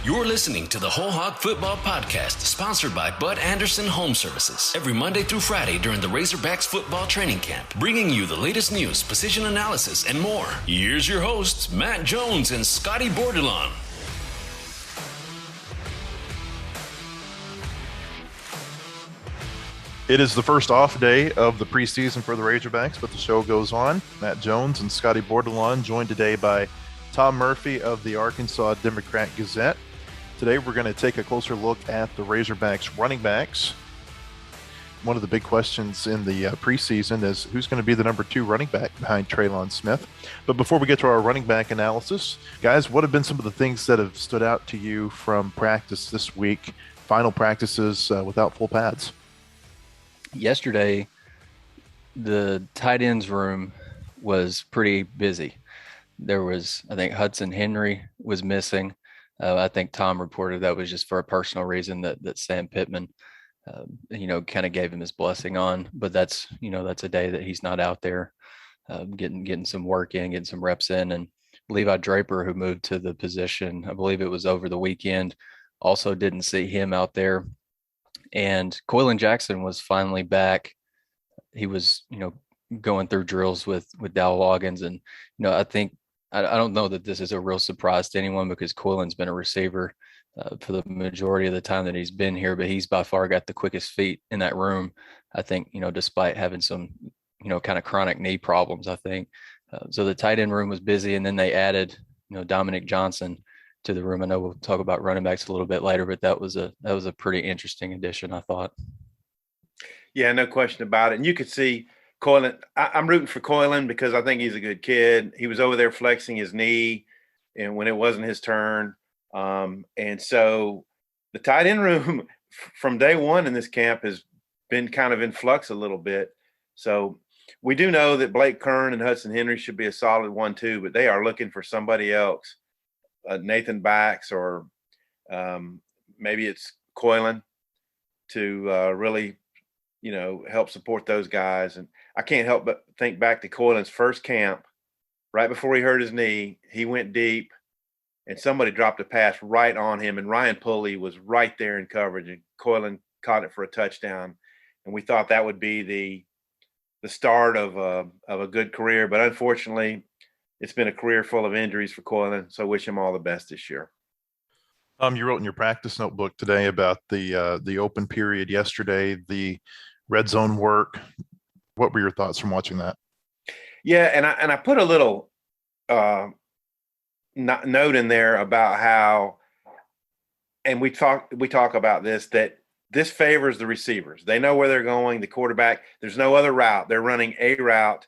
You're listening to the WholeHog Football Podcast, sponsored by Bud Anderson Home Services. Every Monday through Friday during the Razorbacks football training camp, bringing you the latest news, position analysis, and more. Here's your hosts, Matt Jones and Scotty Bordelon. It is the first off day of the preseason for the Razorbacks, but the show goes on. Matt Jones and Scotty Bordelon, joined today by Tom Murphy of the Arkansas Democrat-Gazette. Today we're going to take a closer look at the Razorbacks running backs. One of the big questions in the preseason is who's going to be the number 2 running back behind Traylon Smith. But before we get to our running back analysis, guys, what have been some of the things that have stood out to you from practice this week, final practices without full pads? Yesterday, the tight ends room was pretty busy. There was, I think, Hudson Henry was missing. I think Tom reported that was just for a personal reason that Sam Pittman, kind of gave him his blessing on. But that's a day that he's not out there getting some work in, getting some reps in. And Levi Draper, who moved to the position, I believe it was over the weekend, also didn't see him out there. And Coylin Jackson was finally back. He was, going through drills with Dalton Wagner. And, I don't know that this is a real surprise to anyone because Coylin's been a receiver for the majority of the time that he's been here, but he's by far got the quickest feet in that room. I think, despite having some, kind of chronic knee problems, I think. So the tight end room was busy, and then they added, Dominic Johnson to the room. I know we'll talk about running backs a little bit later, but that was a pretty interesting addition, I thought. Yeah, no question about it. And you could see Coylin. I'm rooting for Coylin because I think he's a good kid. He was over there flexing his knee, and when it wasn't his turn. And so the tight end room from day one in this camp has been kind of in flux a little bit. So we do know that Blake Kern and Hudson Henry should be a solid 1-2, but they are looking for somebody else. Nathan Bax or maybe it's Coylin to really, help support those guys. And I can't help but think back to Coylin's first camp. Right before he hurt his knee, he went deep, and somebody dropped a pass right on him, and Ryan Pulley was right there in coverage, and Coylin caught it for a touchdown. And we thought that would be the start of a good career, but unfortunately, it's been a career full of injuries for Coylin, so wish him all the best this year. You wrote in your practice notebook today about the open period yesterday, the red zone work. What were your thoughts from watching that? Yeah, and I put a little note in there about how, and we talk about this, that this favors the receivers. They know where they're going. The quarterback, there's no other route. They're running a route.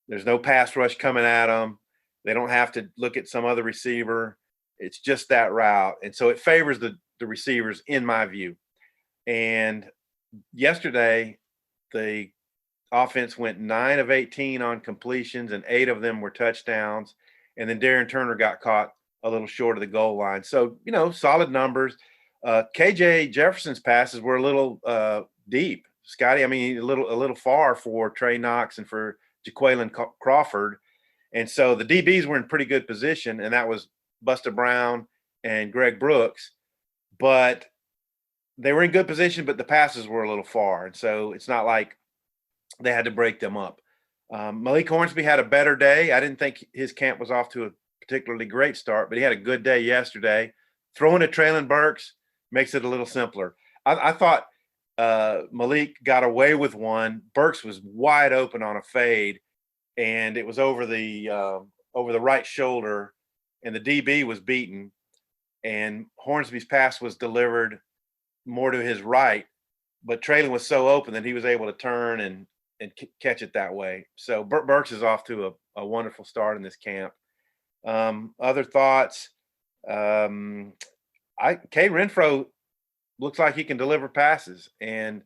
There's no pass rush coming at them. They don't have to look at some other receiver. It's just that route. And so it favors the receivers in my view. And yesterday, the offense went 9 of 18 on completions, and 8 of them were touchdowns. And then Darren Turner got caught a little short of the goal line. So, solid numbers. KJ Jefferson's passes were a little deep. Scotty, a little far for Trey Knox and for Jaquaylin Crawford. And so the DBs were in pretty good position, and that was Busta Brown and Greg Brooks. But they were in good position, but the passes were a little far. And so it's not like they had to break them up. Malik Hornsby had a better day. I didn't think his camp was off to a particularly great start, but he had a good day yesterday. Throwing to Traylon Burks makes it a little simpler. I thought Malik got away with one. Burks was wide open on a fade, and it was over the right shoulder, and the DB was beaten, and Hornsby's pass was delivered more to his right, but Traylon was so open that he was able to turn and catch it that way. So Burks is off to a wonderful start in this camp. Other thoughts, K. Renfro looks like he can deliver passes, and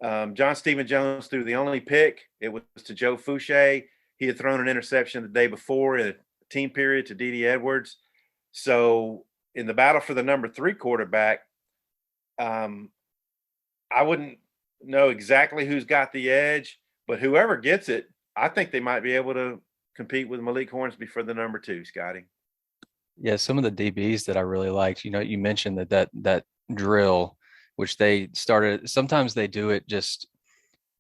John Stephen Jones threw the only pick. It was to Joe Fouché. He had thrown an interception the day before in a team period to D.D. Edwards. So in the battle for the number 3 quarterback, I wouldn't know exactly who's got the edge, but whoever gets it, I think they might be able to compete with Malik Hornsby for the number 2, Scotty. Yeah, some of the DBs that I really liked, you mentioned that drill, which they started, sometimes they do it just,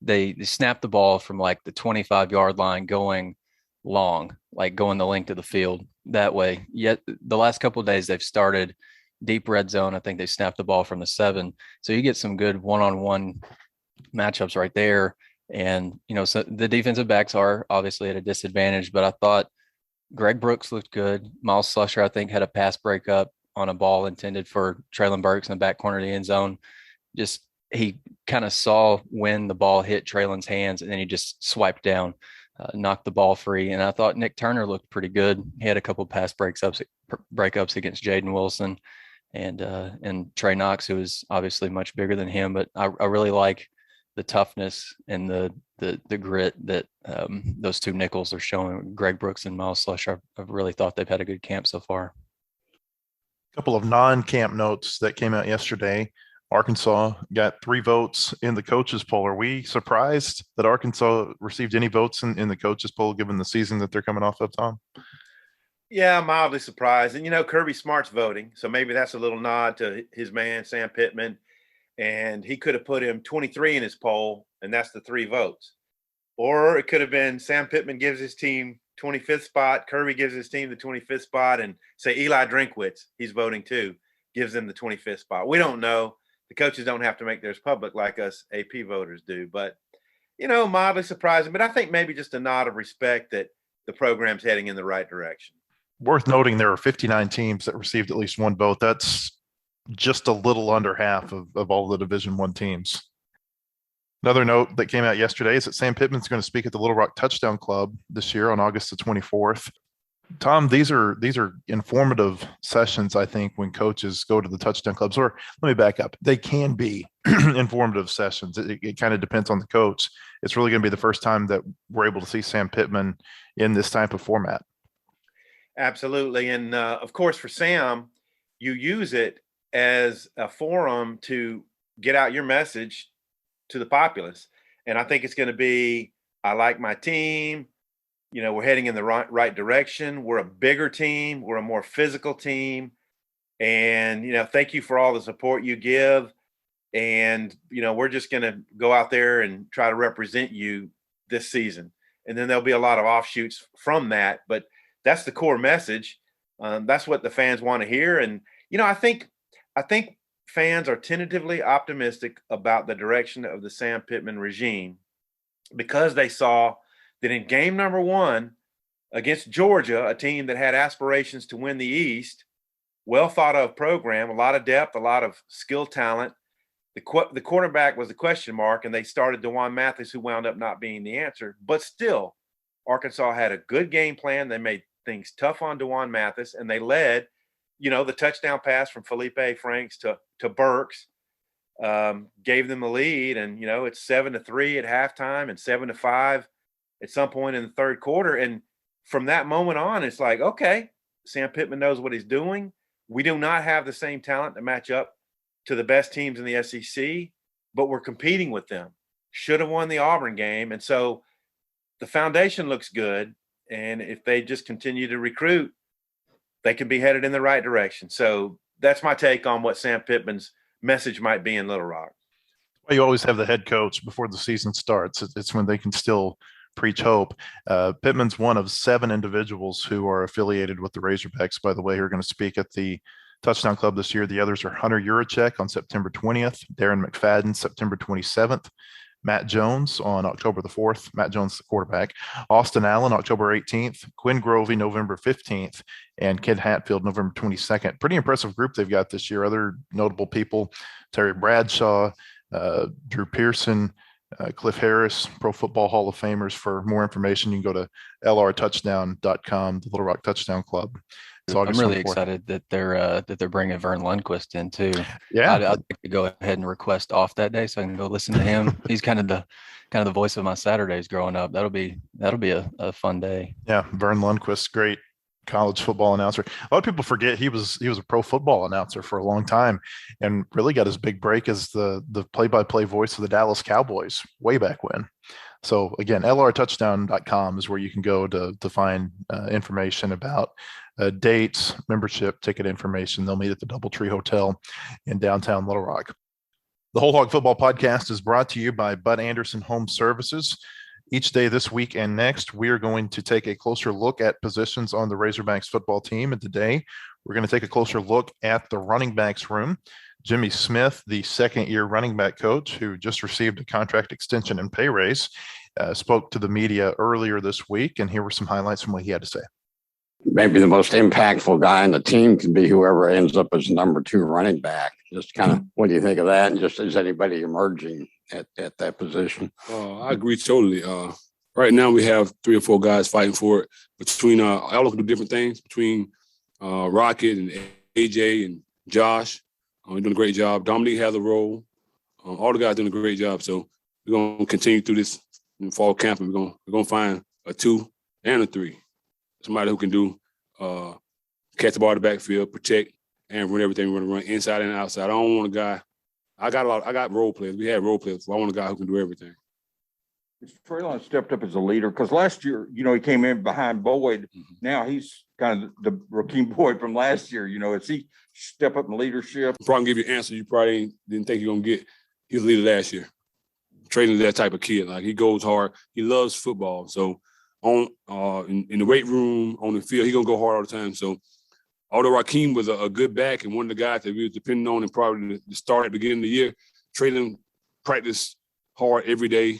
they snap the ball from like the 25-yard line going long, like going the length of the field that way. Yet the last couple of days they've started deep red zone. I think they snapped the ball from the 7. So you get some good one-on-one matchups right there. And, so the defensive backs are obviously at a disadvantage, but I thought Greg Brooks looked good. Miles Slusher, I think, had a pass breakup on a ball intended for Traylon Burks in the back corner of the end zone. Just he kind of saw when the ball hit Traylon's hands, and then he just swiped down, knocked the ball free. And I thought Nick Turner looked pretty good. He had a couple of pass breakups against Jaden Wilson and Trey Knox, who is obviously much bigger than him. But I really like the toughness and the grit that those two nickels are showing. Greg Brooks and Miles Slusher, I've really thought they've had a good camp so far. A couple of non-camp notes that came out yesterday. Arkansas got 3 votes in the coaches poll. Are we surprised that Arkansas received any votes in the coaches poll given the season that they're coming off of, Tom? Yeah, I'm mildly surprised. And, Kirby Smart's voting, so maybe that's a little nod to his man, Sam Pittman. And he could have put him 23 in his poll, and that's the 3 votes. Or it could have been Sam Pittman gives his team 25th spot, Kirby gives his team the 25th spot, and say Eli Drinkwitz, he's voting too, gives them the 25th spot. We don't know. The coaches don't have to make theirs public like us AP voters do. But, mildly surprising. But I think maybe just a nod of respect that the program's heading in the right direction. Worth noting, there are 59 teams that received at least 1 vote. That's just a little under half of all the Division I teams. Another note that came out yesterday is that Sam Pittman's going to speak at the Little Rock Touchdown Club this year on August the 24th. Tom, these are informative sessions, I think, when coaches go to the touchdown clubs. Or let me back up. They can be informative sessions. It kind of depends on the coach. It's really going to be the first time that we're able to see Sam Pittman in this type of format. Absolutely. And, of course, for Sam, you use it as a forum to get out your message to the populace. And I think it's going to be, I like my team. We're heading in the right direction. We're a bigger team. We're a more physical team. And, thank you for all the support you give. And, we're just going to go out there and try to represent you this season. And then there'll be a lot of offshoots from that. But that's the core message. That's what the fans want to hear. And, I think fans are tentatively optimistic about the direction of the Sam Pittman regime because they saw that in game number 1 against Georgia, a team that had aspirations to win the East, well thought of program, a lot of depth, a lot of skill talent. The quarterback was the question mark, and they started DeJuan Mathis, who wound up not being the answer. But still, Arkansas had a good game plan. They made things tough on DeJuan Mathis, and they led, the touchdown pass from Felipe Franks to Burks, gave them the lead. And, it's 7-3 at halftime and 7-5 at some point in the third quarter. And from that moment on, it's like, okay, Sam Pittman knows what he's doing. We do not have the same talent to match up to the best teams in the SEC, but we're competing with them. Should have won the Auburn game. And so the foundation looks good. And if they just continue to recruit, they can be headed in the right direction. So that's my take on what Sam Pittman's message might be in Little Rock. Well, you always have the head coach before the season starts. It's when they can still preach hope. Pittman's one of 7 individuals who are affiliated with the Razorbacks, by the way, who are going to speak at the Touchdown Club this year. The others are Hunter Yurachek on September 20th, Darren McFadden September 27th, Matt Jones on October the 4th, Matt Jones, the quarterback, Austin Allen October 18th, Quinn Grovey November 15th, and Kid Hatfield November 22nd. Pretty impressive group they've got this year. Other notable people, Terry Bradshaw, Drew Pearson, Cliff Harris, Pro Football Hall of Famers. For more information, you can go to lrtouchdown.com, the Little Rock Touchdown Club. I'm really excited that they're bringing Vern Lundquist in too. Yeah, I'd like to go ahead and request off that day so I can go listen to him. He's kind of the voice of my Saturdays growing up. That'll be a fun day. Yeah, Vern Lundquist, great college football announcer. A lot of people forget he was a pro football announcer for a long time, and really got his big break as the play-by-play voice of the Dallas Cowboys way back when. So again, lrtouchdown.com is where you can go to find information about dates, membership, ticket information. They'll meet at the DoubleTree Hotel in downtown Little Rock. The Whole Hog Football Podcast is brought to you by Bud Anderson Home Services. Each day this week and next, we are going to take a closer look at positions on the Razorbacks football team. And today, we're going to take a closer look at the running backs room. Jimmy Smith, the second-year running back coach who just received a contract extension and pay raise, spoke to the media earlier this week, and here were some highlights from what he had to say. Maybe the most impactful guy on the team could be whoever ends up as number 2 running back. Just kind of, what do you think of that? And just is anybody emerging at that position? I agree totally. Right now we have 3 or 4 guys fighting for it. Between all of them do different things. Between Rocket and AJ and Josh, they're doing a great job. Dominique has a role. All the guys doing a great job. So we're going to continue through this in fall camp, and we're going to find a 2 and a 3. Somebody who can do catch the ball in the backfield, protect, and run everything. We're going to run inside and outside. I don't want a guy. I got role players. We had role players. So I want a guy who can do everything. Treylon stepped up as a leader because last year, he came in behind Boyd. Mm-hmm. Now he's kind of the Rakeem Boyd from last year. Is he step up in leadership? I'll probably give you an answer you probably didn't think you're going to get. He was a leader last year. Treylon's that type of kid. Like, he goes hard. He loves football. So in the weight room, on the field, he's going to go hard all the time. So although Rakeem was a good back and one of the guys that we were depending on and probably the start at the beginning of the year, Treylon practiced hard every day.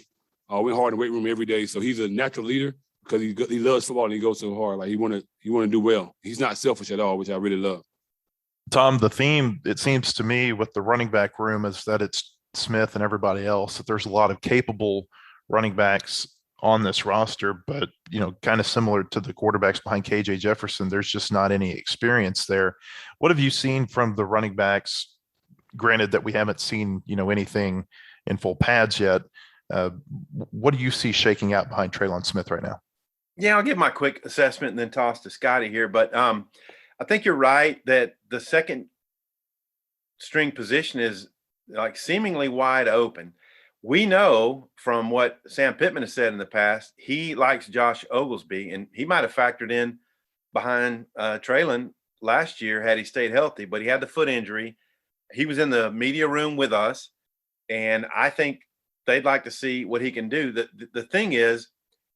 Went hard in the weight room every day. So he's a natural leader because he loves football and he goes so hard. Like, he want to do well. He's not selfish at all, which I really love. Tom, the theme, it seems to me, with the running back room is that it's Smith and everybody else, that there's a lot of capable running backs on this roster, but, kind of similar to the quarterbacks behind KJ Jefferson, there's just not any experience there. What have you seen from the running backs? Granted that we haven't seen, anything in full pads yet. What do you see shaking out behind Treylon Smith right now? Yeah, I'll give my quick assessment and then toss to Scotty here. But I think you're right that the second string position is like seemingly wide open. We know from what Sam Pittman has said in the past, he likes Josh Oglesby, and he might have factored in behind Treylon last year had he stayed healthy, but he had the foot injury. He was in the media room with us, and I think they'd like to see what he can do. The thing is,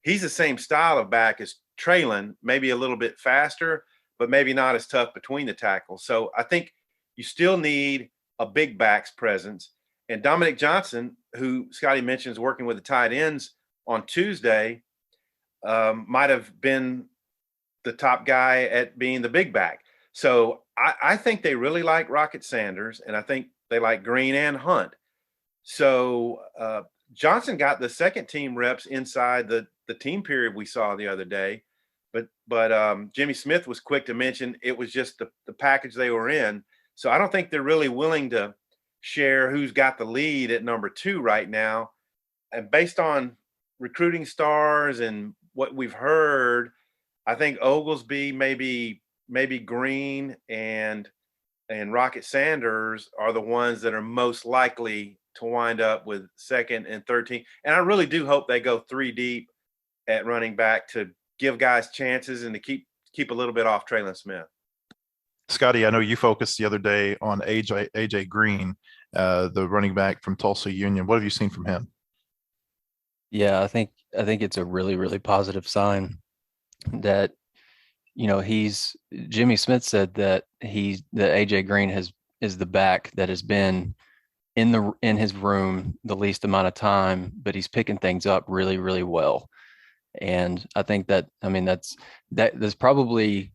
he's the same style of back as Treylon, maybe a little bit faster, but maybe not as tough between the tackles. So I think you still need a big back's presence. And Dominic Johnson, who Scotty mentions working with the tight ends on Tuesday, might have been the top guy at being the big back. So I think they really like Rocket Sanders, and I think they like Green and Hunt. So Johnson got the second team reps inside the team period we saw the other day. But Jimmy Smith was quick to mention it was just the package they were in. So I don't think they're really willing to share who's got the lead at number 2 right now. And based on recruiting stars and what we've heard, I think Oglesby, maybe Green and Rocket Sanders are the ones that are most likely to wind up with second and third team. And I really do hope they go 3 deep at running back to give guys chances and to keep a little bit off Treylon Smith. Scotty, I know you focused the other day on AJ Green, the running back from Tulsa Union. What have you seen from him? Yeah, I think it's a really, really positive sign that, Jimmy Smith said that AJ Green is the back that has been in his room the least amount of time, but he's picking things up really, really well. And I think that's probably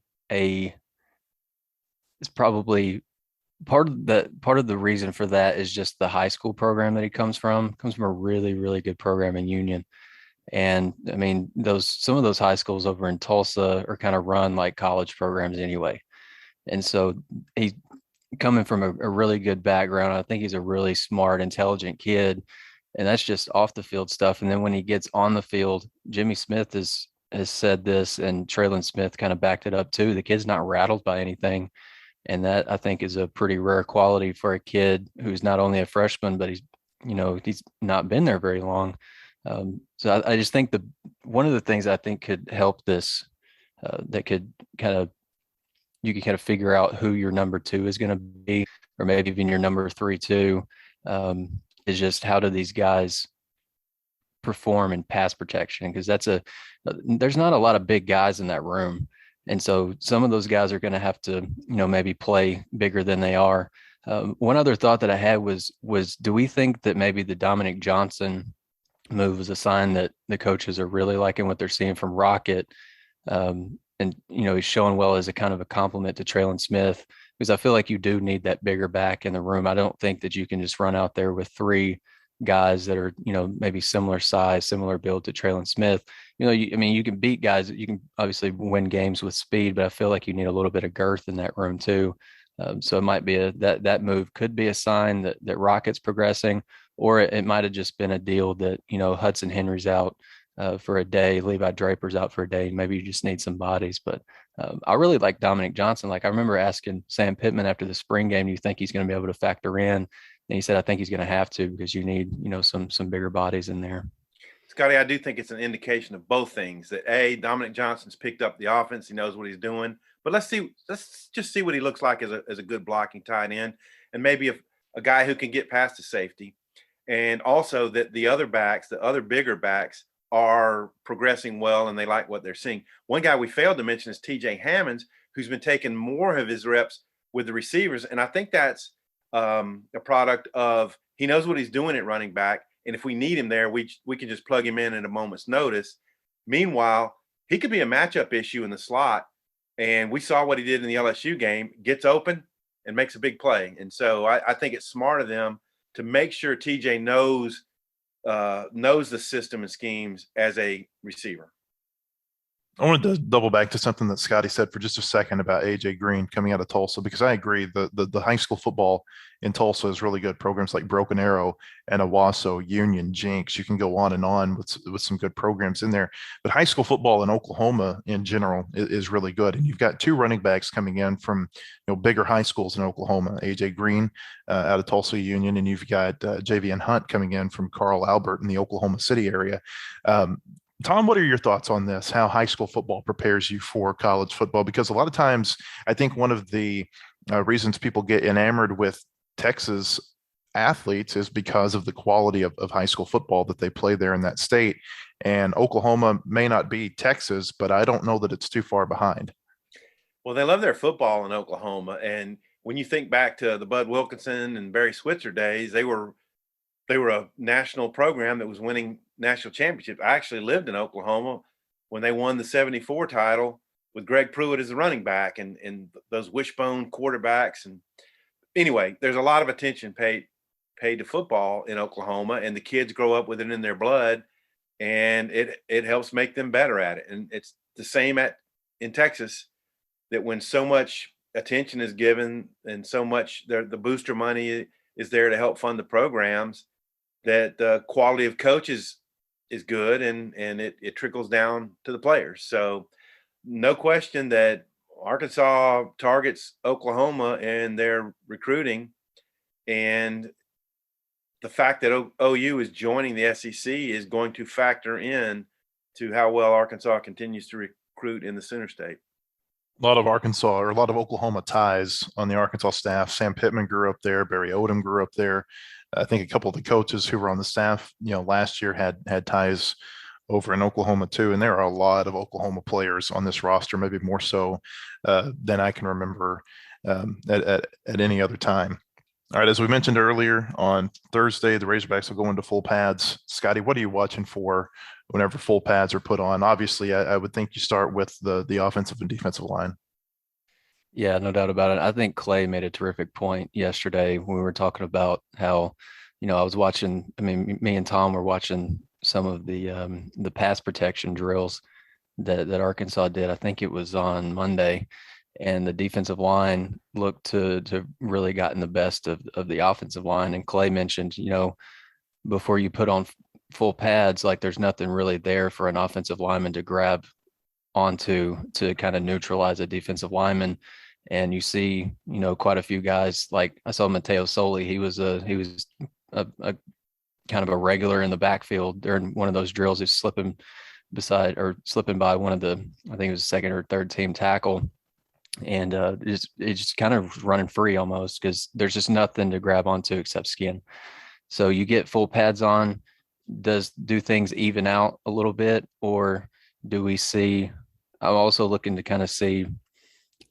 part of the reason for that is just the high school program that he comes from a really, really good program in Union. And I mean, some of those high schools over in Tulsa are kind of run like college programs anyway. And so he's coming from a really good background. I think he's a really smart, intelligent kid. And that's just off the field stuff. And then when he gets on the field, Jimmy Smith has said this, and Treylon Smith kind of backed it up too. The kid's not rattled by anything. And that, I think, is a pretty rare quality for a kid who's not only a freshman, but he's not been there very long. So I just think one of the things I think could help this, that could you can kind of figure out who your number 2 is going to be, or maybe even your number 3 too, is just how do these guys perform in pass protection? Because there's not a lot of big guys in that room. And so some of those guys are going to have to, maybe play bigger than they are. One other thought that I had was do we think that maybe the Dominic Johnson move is a sign that the coaches are really liking what they're seeing from Rocket? And, he's showing well as a kind of a compliment to Traylon Smith, because I feel like you do need that bigger back in the room. I don't think that you can just run out there with 3 guys that are, maybe similar size, similar build to Traylon Smith. You can beat guys. You can obviously win games with speed, but I feel like you need a little bit of girth in that room too. So it might be that move could be a sign that Rocket's progressing, or it might have just been a deal that, Hudson Henry's out for a day, Levi Draper's out for a day. Maybe you just need some bodies. But I really like Dominic Johnson. Like, I remember asking Sam Pittman after the spring game, do you think he's going to be able to factor in? And he said, I think he's going to have to, because you need, some bigger bodies in there. Scotty, I do think it's an indication of both things, that Dominic Johnson's picked up the offense. He knows what he's doing, but let's just see what he looks like as a good blocking tight end, and maybe a guy who can get past the safety. And also that the other bigger backs are progressing well, and they like what they're seeing. One guy we failed to mention is TJ Hammons, who's been taking more of his reps with the receivers. And I think that's a product of, he knows what he's doing at running back. And if we need him there, we can just plug him in at a moment's notice. Meanwhile, he could be a matchup issue in the slot. And we saw what he did in the LSU game, gets open and makes a big play. And so I think it's smart of them to make sure TJ knows the system and schemes as a receiver. I wanted to double back to something that Scotty said for just a second about AJ Green coming out of Tulsa, because I agree the high school football in Tulsa is really good. Programs like Broken Arrow and Owasso, Union, Jinx, you can go on and on with some good programs in there. But high school football in Oklahoma in general is really good. And you've got 2 running backs coming in from bigger high schools in Oklahoma, AJ Green out of Tulsa Union, and you've got Javian Hunt coming in from Carl Albert in the Oklahoma City area. Tom, what are your thoughts on this, how high school football prepares you for college football? Because a lot of times I think one of the reasons people get enamored with Texas athletes is because of the quality of high school football that they play there in that state. And Oklahoma may not be Texas, but I don't know that it's too far behind. Well, they love their football in Oklahoma. And when you think back to the Bud Wilkinson and Barry Switzer days, they were a national program that was winning national championships. I actually lived in Oklahoma when they won the 74 title with Greg Pruitt as the running back and those wishbone quarterbacks. And anyway, there's a lot of attention paid to football in Oklahoma, and the kids grow up with it in their blood, and it helps make them better at it. And it's the same in Texas, that when so much attention is given and so much the booster money is there to help fund the programs, that the quality of coaches is good, and it trickles down to the players. So no question that Arkansas targets Oklahoma in their recruiting, and the fact that OU is joining the SEC is going to factor in to how well Arkansas continues to recruit in the Sooner State. A lot of Oklahoma ties on the Arkansas staff. Sam Pittman grew up there. Barry Odom grew up there. I think a couple of the coaches who were on the staff, last year had ties over in Oklahoma too. And there are a lot of Oklahoma players on this roster, maybe more so than I can remember at any other time. All right, as we mentioned earlier, on Thursday, the Razorbacks will go into full pads. Scotty, what are you watching for whenever full pads are put on? Obviously, I would think you start with the offensive and defensive line. Yeah, no doubt about it. I think Clay made a terrific point yesterday when we were talking about how, I was watching, me and Tom were watching some of the pass protection drills that Arkansas did. I think it was on Monday, and the defensive line looked to really gotten the best of the offensive line. And Clay mentioned, before you put on full pads, like there's nothing really there for an offensive lineman to grab onto to kind of neutralize a defensive lineman. And you see, quite a few guys, like I saw Mateo Soli. He was a kind of a regular in the backfield during one of those drills. He's slipping by one of the, I think it was second or third team tackle. And it's just kind of running free almost, because there's just nothing to grab onto except skin. So you get full pads on. Do things even out a little bit, or do we see? I'm also looking to kind of see,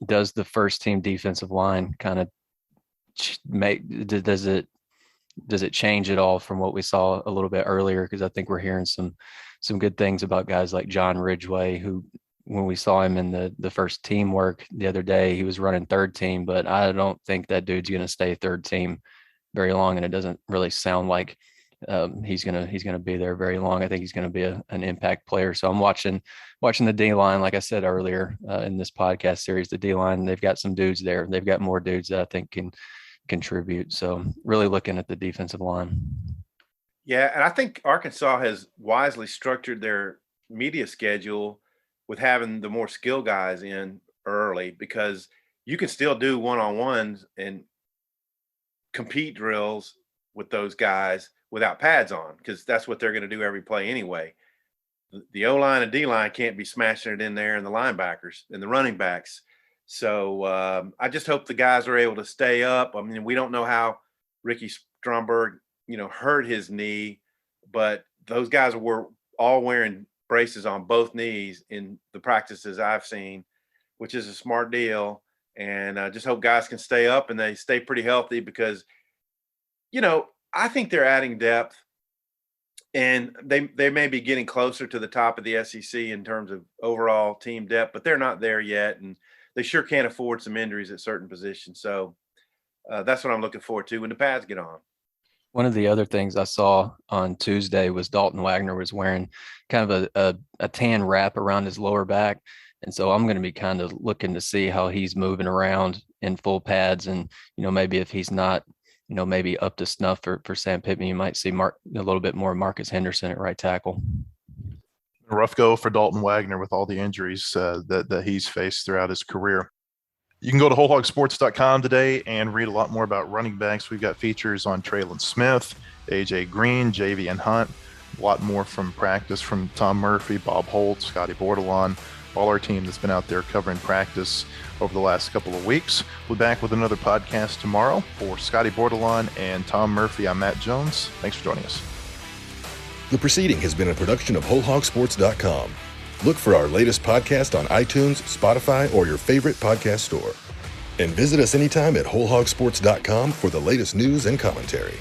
does the first team defensive line kind of does it change at all from what we saw a little bit earlier? Because I think we're hearing some good things about guys like John Ridgway, who, when we saw him in the first team work the other day, he was running third team, but I don't think that dude's going to stay third team very long. And it doesn't really sound like he's going to be there very long. I think he's going to be an impact player. So I'm watching the D line. Like I said earlier in this podcast series, the D line, they've got some dudes there. They've got more dudes that I think can contribute. So really looking at the defensive line. Yeah. And I think Arkansas has wisely structured their media schedule with having the more skill guys in early, because you can still do one-on-ones and compete drills with those guys without pads on, because that's what they're going to do every play anyway. The O-line and D-line can't be smashing it in there, and the linebackers and the running backs. So I just hope the guys are able to stay up. I mean, we don't know how Ricky Stromberg, hurt his knee, but those guys were all wearing braces on both knees in the practices I've seen, which is a smart deal. And I just hope guys can stay up and they stay pretty healthy, because, I think they're adding depth, and they may be getting closer to the top of the SEC in terms of overall team depth, but they're not there yet. And they sure can't afford some injuries at certain positions. So that's what I'm looking forward to when the pads get on. One of the other things I saw on Tuesday was Dalton Wagner was wearing kind of a tan wrap around his lower back. And so I'm going to be kind of looking to see how he's moving around in full pads. And, maybe if he's not, maybe up to snuff for Sam Pittman, you might see a little bit more Marcus Henderson at right tackle. A rough go for Dalton Wagner with all the injuries that he's faced throughout his career. You can go to WholeHogSports.com today and read a lot more about running backs. We've got features on Traylon Smith, AJ Green, Javian Hunt, a lot more from practice from Tom Murphy, Bob Holt, Scotty Bordelon, all our team that's been out there covering practice over the last couple of weeks. We'll be back with another podcast tomorrow. For Scotty Bordelon and Tom Murphy, I'm Matt Jones. Thanks for joining us. The proceeding has been a production of WholeHogSports.com. Look for our latest podcast on iTunes, Spotify, or your favorite podcast store. And visit us anytime at WholeHogSports.com for the latest news and commentary.